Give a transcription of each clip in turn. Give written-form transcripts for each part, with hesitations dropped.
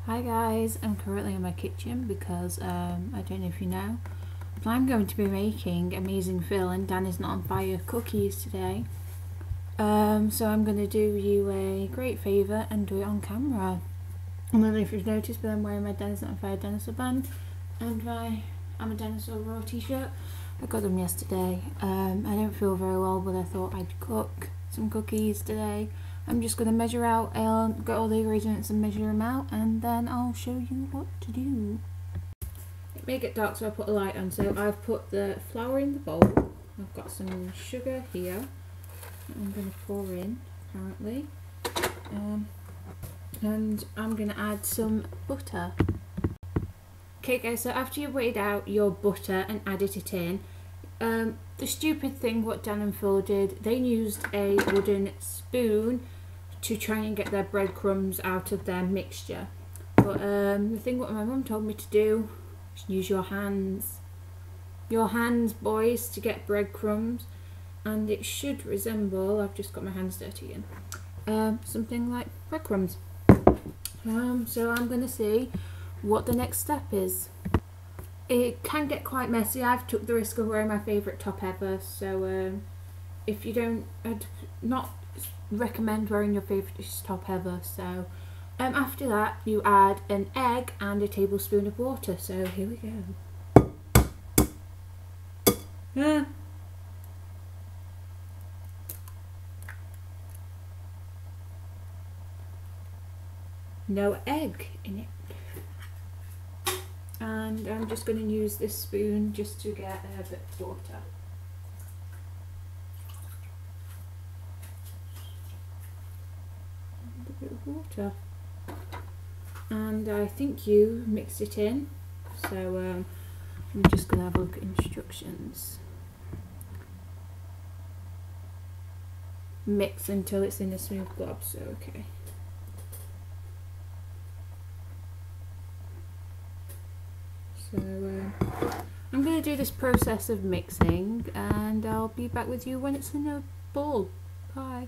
Hi guys, I'm currently in my kitchen because I don't know if you know, but I'm going to be making AmazingPhil and Danisnotonfire cookies today. So I'm going to do you a great favour and do it on camera. I don't know if you've noticed, but I'm wearing my Danisnotonfire dinosaur band and my I'm a Dinosaur Raw t-shirt. I got them yesterday. I don't feel very well, but I thought I'd cook some cookies today. I'm just going to measure out, get all the ingredients and measure them out, and then I'll show you what to do. It may get dark, so I put a light on. So I've put the flour in the bowl. I've got some sugar here that I'm going to pour in, apparently. And I'm going to add some butter. Okay guys, so after you've weighed out your butter and added it in, the stupid thing what Dan and Phil did, they used a wooden spoon to try and get their breadcrumbs out of their mixture. But the thing what my mum told me to do is use your hands. Your hands, boys, to get breadcrumbs. And it should resemble, I've just got my hands dirty again, something like breadcrumbs. So I'm going to see what the next step is. It can get quite messy. I've took the risk of wearing my favourite top ever, so if you don't, I'd not recommend wearing your favourite top ever. So after that you add an egg and a tablespoon of water. So here we go. No egg in it. And I'm just going to use this spoon just to get a bit of water. And a bit of water. And I think you mix it in. So I'm just going to have a look at instructions. Mix until it's in a smooth glob, so okay. So I'm going to do this process of mixing and I'll be back with you when it's in a bowl. Bye.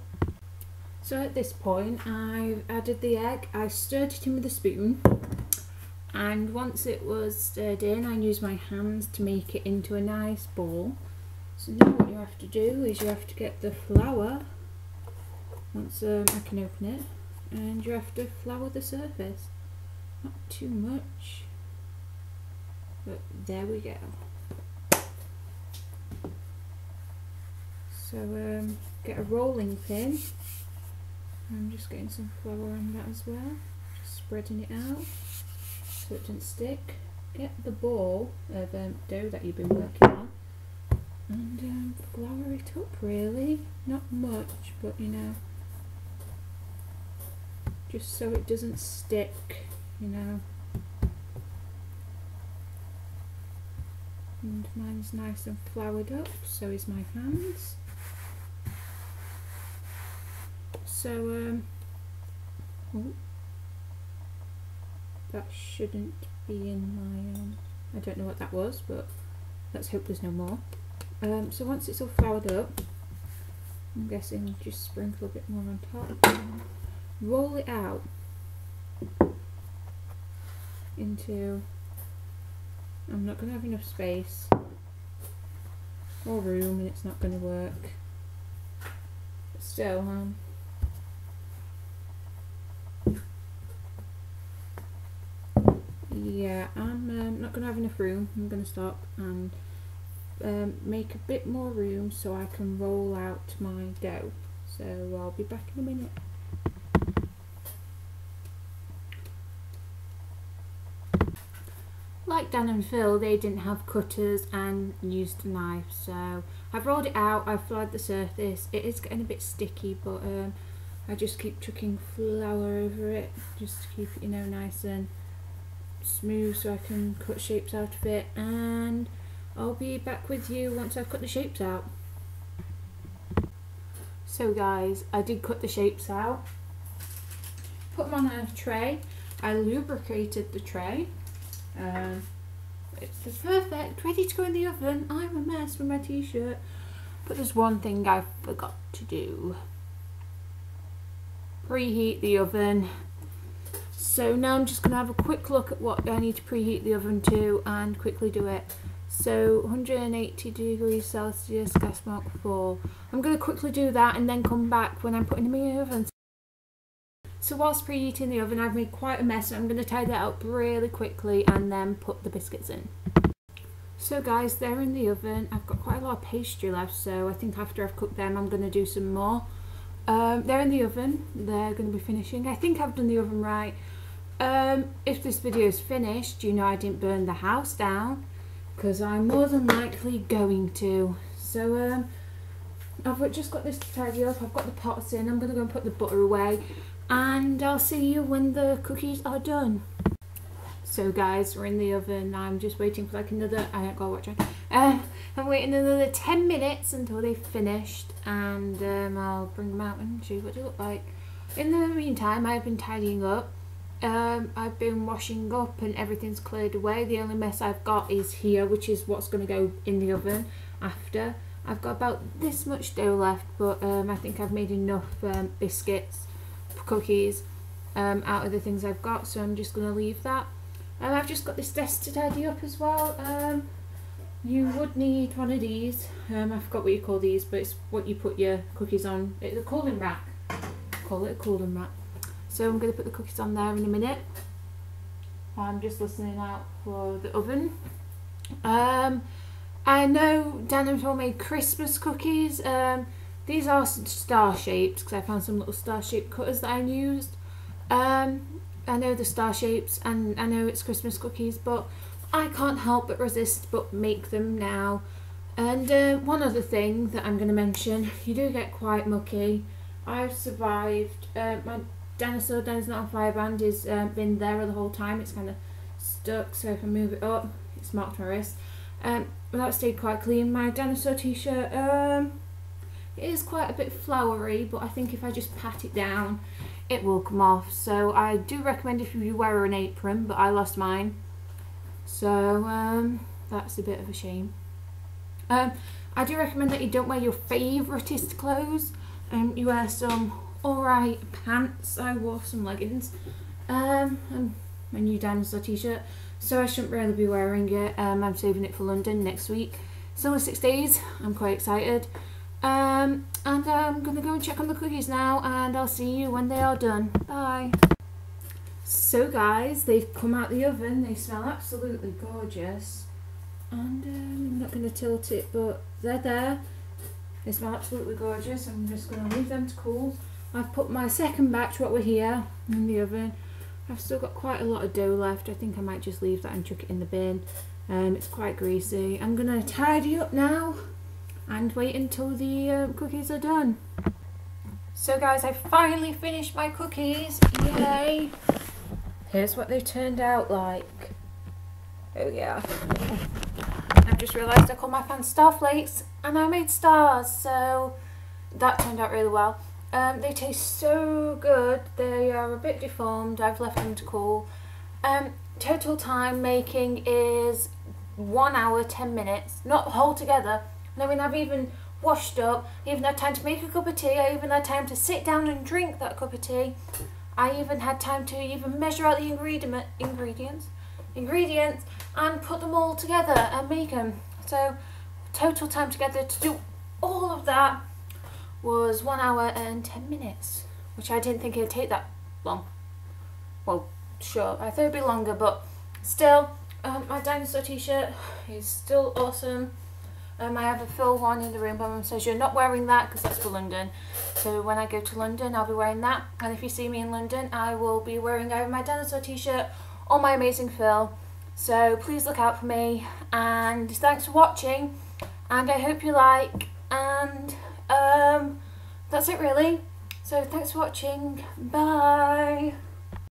So at this point I've added the egg. I stirred it in with a spoon, and once it was stirred in I used my hands to make it into a nice ball. So now what you have to do is you have to get the flour, once I can open it, and you have to flour the surface. Not too much. But there we go. So get a rolling pin. I'm just getting some flour on that as well. Just spreading it out so it doesn't stick. Get the ball of dough that you've been working on and flour it up really. Not much, but you know, just so it doesn't stick, you know. And mine's nice and floured up, so is my hands. So that shouldn't be in my, I don't know what that was, but let's hope there's no more. So once it's all floured up, I'm guessing just sprinkle a bit more on top. Roll it out into, I'm not going to have enough space or room and it's not going to work. But still, yeah, I'm not going to have enough room. I'm going to stop and make a bit more room so I can roll out my dough. So I'll be back in a minute. Like Dan and Phil, they didn't have cutters and used a knife, so I've rolled it out, I've floured the surface. It is getting a bit sticky, but I just keep chucking flour over it just to keep it, you know, nice and smooth so I can cut shapes out of it, and I'll be back with you once I've cut the shapes out. So guys, I did cut the shapes out, put them on a tray. I lubricated the tray. It's perfect, ready to go in the oven. I'm a mess with my t-shirt, but there's one thing I forgot to do. Preheat the oven So now I'm just going to have a quick look at what I need to preheat the oven to and quickly do it. So 180 degrees Celsius, gas mark 4. I'm going to quickly do that and then come back when I'm putting them in the oven. So whilst preheating the oven, I've made quite a mess. I'm going to tidy that up really quickly and then put the biscuits in. So guys, they're in the oven. I've got quite a lot of pastry left, so I think after I've cooked them, I'm going to do some more. They're in the oven. They're going to be finishing. I think I've done the oven right. If this video is finished, you know I didn't burn the house down, because I'm more than likely going to. So I've just got this to tidy up. I've got the pots in. I'm going to go and put the butter away. And I'll see you when the cookies are done. So guys, we're in the oven. I'm just waiting for like another, I ain't got watch it. I'm waiting another 10 minutes until they've finished, and I'll bring them out and show you what they look like. In the meantime, I've been tidying up. I've been washing up and everything's cleared away. The only mess I've got is here, which is what's going to go in the oven after. I've got about this much dough left, but I think I've made enough biscuits, cookies out of the things I've got, so I'm just going to leave that. I've just got this desk to tidy up as well. You would need one of these. I forgot what you call these, but it's what you put your cookies on. It's a cooling rack. Call it a cooling rack. So I'm going to put the cookies on there in a minute. I'm just listening out for the oven. I know Danisnotonfire made Christmas cookies. These are star shaped because I found some little star shaped cutters that I used. I know the star shapes and I know it's Christmas cookies, but I can't help but resist but make them now. And one other thing that I'm going to mention, you do get quite mucky. I've survived. My Danisnotonfire band has been there the whole time. It's kind of stuck, so if I move it up, it's marked my wrist. But that stayed quite clean. My Danisnotonfire t-shirt, it is quite a bit flowery, but I think if I just pat it down, it will come off. So I do recommend if you wear an apron, but I lost mine. So that's a bit of a shame. I do recommend that you don't wear your favouriteest clothes. You wear some alright pants. I wore some leggings and my new Danisnotonfire t-shirt, so I shouldn't really be wearing it. I'm saving it for London next week. It's only 6 days. I'm quite excited. And I'm going to go and check on the cookies now, and I'll see you when they are done. Bye. So guys, they've come out the oven. They smell absolutely gorgeous. And I'm not going to tilt it, but they're there. They smell absolutely gorgeous. I'm just going to leave them to cool. I've put my second batch, what we're here, in the oven. I've still got quite a lot of dough left. I think I might just leave that and chuck it in the bin. It's quite greasy. I'm going to tidy up now and wait until the cookies are done. So guys, I finally finished my cookies. Yay! Here's what they turned out like. Oh yeah. I've just realised I called my fans star flakes and I made stars, so that turned out really well. They taste so good. They are a bit deformed. I've left them to cool. Total time making is 1 hour 10 minutes, not whole together. I mean, I've even washed up, even had time to make a cup of tea, I even had time to sit down and drink that cup of tea. I even had time to even measure out the ingredients and put them all together and make them. So total time together to do all of that was 1 hour and 10 minutes, which I didn't think it would take that long. Well, sure, I thought it would be longer, but still, my Danisnotonfire t-shirt is still awesome. I have a Phil one in the room, but Mum says you're not wearing that because that's for London. So when I go to London, I'll be wearing that. And if you see me in London, I will be wearing either my Danisnotonfire t-shirt or my AmazingPhil. So please look out for me. And thanks for watching. And I hope you like. And that's it really. So thanks for watching. Bye.